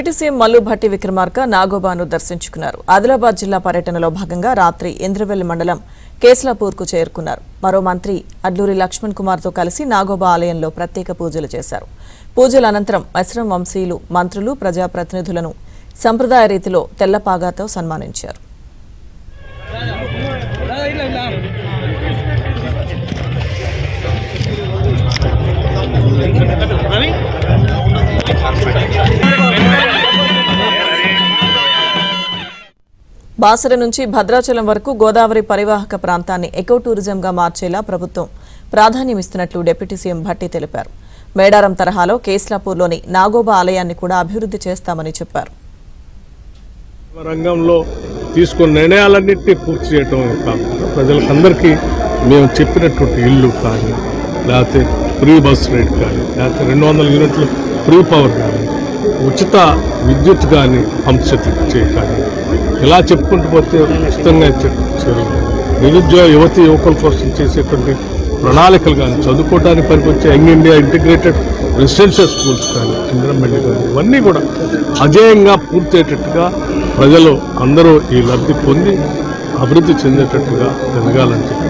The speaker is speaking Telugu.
డిప్యూటీ సీఎం మల్లు భట్టి విక్రమార్క నాగోబాను దర్శించుకున్నారు. ఆదిలాబాద్ జిల్లా పర్యటనలో భాగంగా రాత్రి ఇంద్రవెల్లి మండలం కేస్లాపూర్కు చేరుకున్నారు. మరో మంత్రి అడ్లూరి లక్ష్మణ్ కుమార్తో కలిసి నాగోబా ఆలయంలో ప్రత్యేక పూజలు చేశారు. పూజల అనంతరం మెస్రం వంశీయులు, మంత్రులు, ప్రజాప్రతినిధులను సంప్రదాయ రీతిలో తెల్లపాగాతో సన్మానించారు. బాసర నుంచి భద్రాచలం వరకు గోదావరి పరివాహక ప్రాంతాన్ని ఎకో టూరిజంగా మార్చేలా ప్రభుత్వం ప్రాధాన్యమిస్తున్నట్లు డిప్యూటీ సీఎం భట్టి తెలిపారు. మేడారం తరహాలో కేస్లాపూర్లోని నాగోబా ఆలయాన్ని కూడా అభివృద్ధి చేస్తామని చెప్పారు. రంగంలో తీసుకున్న నిర్ణయాలన్నింటినీ పూర్తి చేయడం కాకుండా ప్రజలకందరికీ మేము చెప్పినటువంటి ఇల్లు కానీ, లేకపోతే ఫ్రీ బస్ రేట్ కానీ, లేకపోతే 200 యూనిట్లు ఫ్రీ పవర్ కానీ, ఉచిత విద్యుత్ కానీ పంపిణీ కానీ, ఇలా చెప్పుకుంటూ పోతే ఉచితంగా నిరుద్యోగ యువకుల కోసం చేసేటువంటి ప్రణాళికలు కానీ, చదువుకోవడానికి పనికొచ్చే young India integrated residential schools కానీ, ఇంద్రమల్లి కానీ, ఇవన్నీ కూడా అజేయంగా పూర్తయ్యేటట్టుగా ప్రజలు అందరూ ఈ లబ్ధి పొంది అభివృద్ధి చెందేటట్టుగా ఎదగాలని చెప్పి